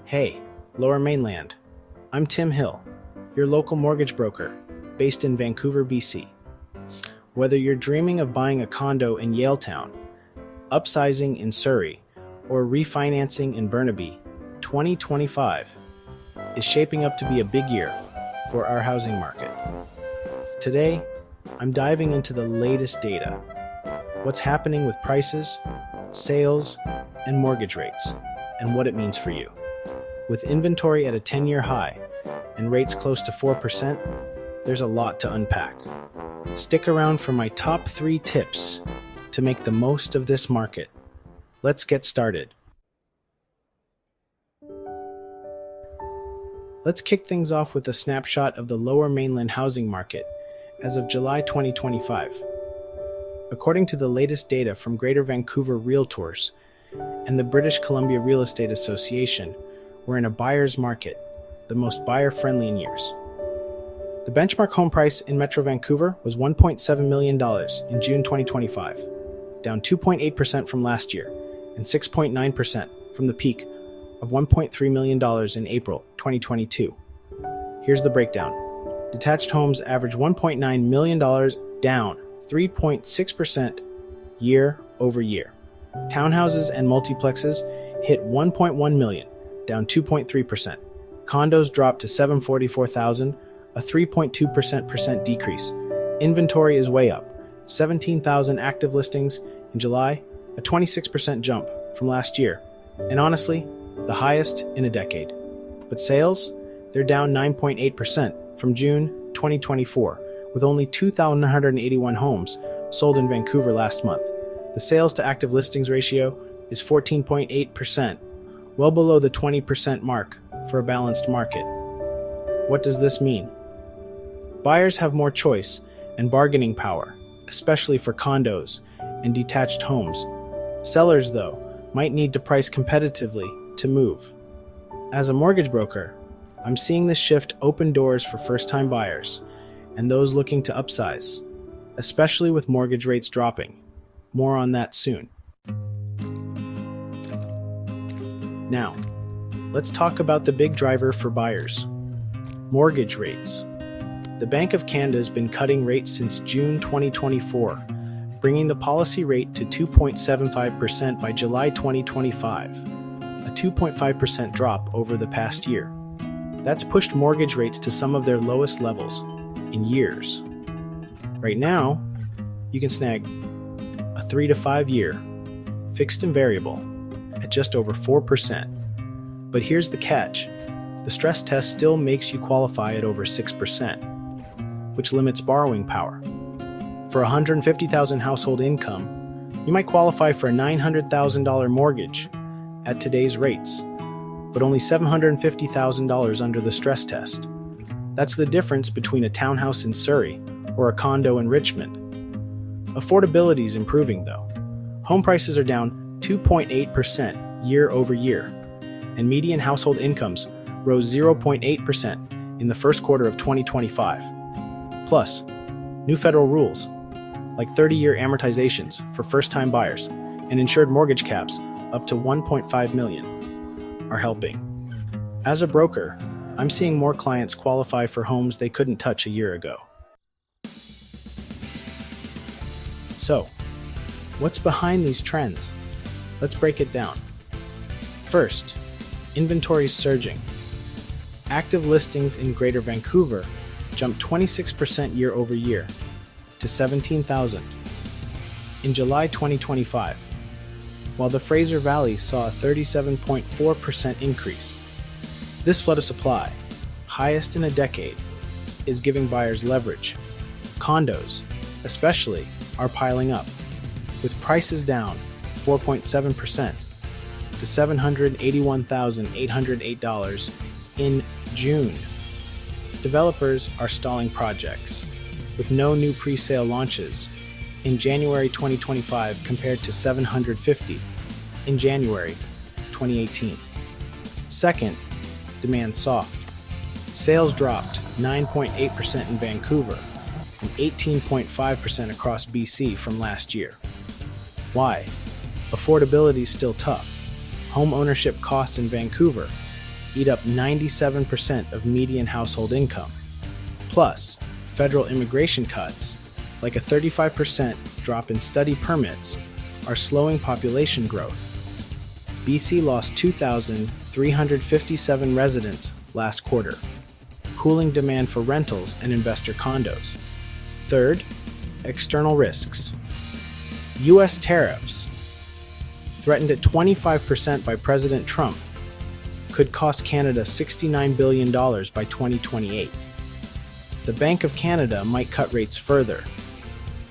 Hey, Lower Mainland. I'm Tim Hill, your local mortgage broker, based in Vancouver, BC. Whether you're dreaming of buying a condo in Yaletown, upsizing in Surrey, or refinancing in Burnaby, 2025 is shaping up to be a big year for our housing market. Today, I'm diving into the latest data, what's happening with prices, sales, and mortgage rates, and what it means for you. With inventory at a 10-year high and rates close to 4%, there's a lot to unpack. Stick around for my top 3 tips to make the most of this market. Let's get started. Let's kick things off with a snapshot of the Lower Mainland housing market as of July 2025. According to the latest data from Greater Vancouver Realtors and the British Columbia Real Estate Association, we're in a buyer's market, the most buyer-friendly in years. The benchmark home price in Metro Vancouver was $1.7 million in June 2025, down 2.8% from last year and 6.9% from the peak of $1.3 million in April 2022. Here's the breakdown. Detached homes average $1.9 million, down 3.6% year over year. Townhouses and multiplexes hit $1.1 million, down 2.3%. Condos dropped to $744,000, a 3.2% decrease. Inventory is way up, 17,000 active listings in July, a 26% jump from last year, and honestly, the highest in a decade. But sales, they're down 9.8% from June 2024, with only 2,181 homes sold in Vancouver last month. The sales to active listings ratio is 14.8%, well below the 20% mark for a balanced market. What does this mean? Buyers have more choice and bargaining power, especially for condos and detached homes. Sellers, though, might need to price competitively to move. As a mortgage broker, I'm seeing this shift open doors for first-time buyers and those looking to upsize, especially with mortgage rates dropping. More on that soon. Now, let's talk about the big driver for buyers: mortgage rates. The Bank of Canada has been cutting rates since June 2024, bringing the policy rate to 2.75% by July 2025, a 2.5% drop over the past year. That's pushed mortgage rates to some of their lowest levels in years. Right now, you can snag a 3 to 5 year fixed and variable at just over 4%. But here's the catch: the stress test still makes you qualify at over 6%, which limits borrowing power. For a $150,000 household income, you might qualify for a $900,000 mortgage at today's rates, but only $750,000 under the stress test. That's the difference between a townhouse in Surrey or a condo in Richmond. Affordability is improving, though. Home prices are down 2.8% year over year, and median household incomes rose 0.8% in the first quarter of 2025. Plus, new federal rules, like 30-year amortizations for first-time buyers and insured mortgage caps up to $1.5 million, are helping. As a broker, I'm seeing more clients qualify for homes they couldn't touch a year ago. So, what's behind these trends? Let's break it down. First, inventory is surging. Active listings in Greater Vancouver jumped 26% year over year to 17,000 in July 2025, while the Fraser Valley saw a 37.4% increase. This flood of supply, highest in a decade, is giving buyers leverage. Condos, especially, are piling up, with prices down 4.7% to $781,808 in June. Developers are stalling projects, with no new pre-sale launches in January 2025 compared to 750 in January 2018. Second, demand soft. Sales dropped 9.8% in Vancouver and 18.5% across BC from last year. Why? Affordability is still tough. Home ownership costs in Vancouver eat up 97% of median household income. Plus, federal immigration cuts, like a 35% drop in study permits, are slowing population growth. BC lost 2,357 residents last quarter, cooling demand for rentals and investor condos. Third, external risks. U.S. tariffs, threatened at 25% by President Trump, could cost Canada $69 billion by 2028. The Bank of Canada might cut rates further,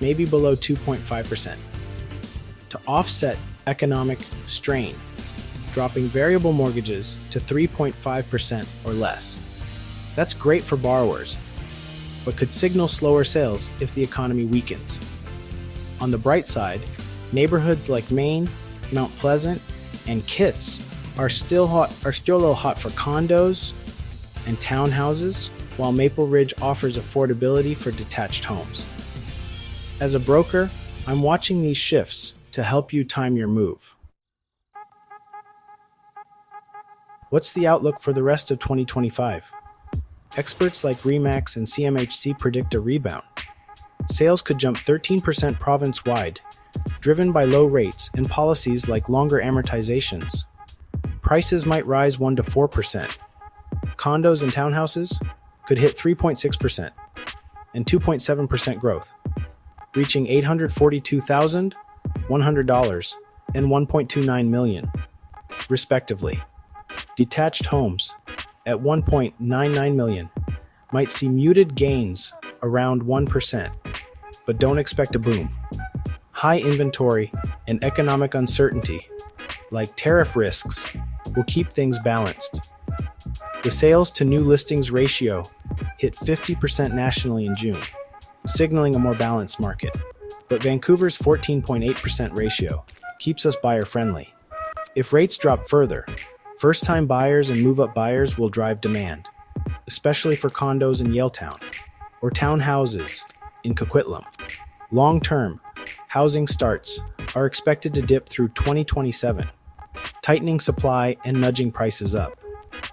maybe below 2.5%, to offset economic strain, dropping variable mortgages to 3.5% or less. That's great for borrowers, but could signal slower sales if the economy weakens. On the bright side, neighborhoods like Maine, Mount Pleasant, and Kitts are still a little hot for condos and townhouses, while Maple Ridge offers affordability for detached homes. As a broker, I'm watching these shifts to help you time your move. What's the outlook for the rest of 2025? Experts like RE/MAX and CMHC predict a rebound. Sales could jump 13% province-wide, driven by low rates and policies like longer amortizations. Prices might rise 1 to 4%. Condos and townhouses could hit 3.6% and 2.7% growth, reaching $842,100 and $1.29 million, respectively. Detached homes, at $1.99 million, might see muted gains around 1%, but don't expect a boom. High inventory and economic uncertainty, like tariff risks, will keep things balanced. The sales to new listings ratio hit 50% nationally in June, signaling a more balanced market. But Vancouver's 14.8% ratio keeps us buyer-friendly. If rates drop further, first-time buyers and move-up buyers will drive demand, especially for condos in Yaletown or townhouses in Coquitlam. Long-term, housing starts are expected to dip through 2027, tightening supply and nudging prices up.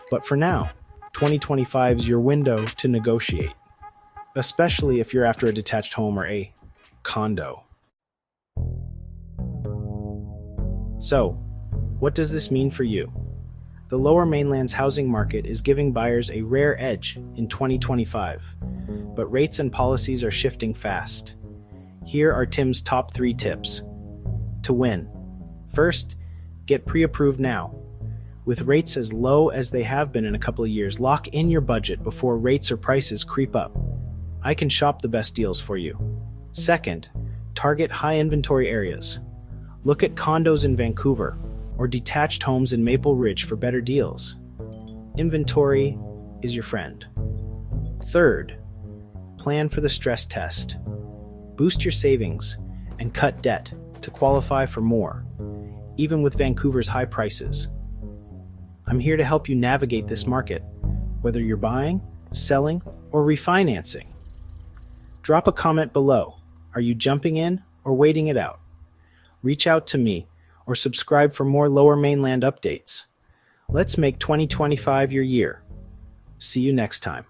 But for now, 2025 is your window to negotiate, especially if you're after a detached home or a condo. So, what does this mean for you? The Lower Mainland's housing market is giving buyers a rare edge in 2025, but rates and policies are shifting fast. Here are Tim's top 3 tips to win. First, get pre-approved now. With rates as low as they have been in a couple of years, lock in your budget before rates or prices creep up. I can shop the best deals for you. Second, target high inventory areas. Look at condos in Vancouver or detached homes in Maple Ridge for better deals. Inventory is your friend. Third, plan for the stress test. Boost your savings and cut debt to qualify for more, even with Vancouver's high prices. I'm here to help you navigate this market, whether you're buying, selling, or refinancing. Drop a comment below. Are you jumping in or waiting it out? Reach out to me or subscribe for more Lower Mainland updates. Let's make 2025 your year. See you next time.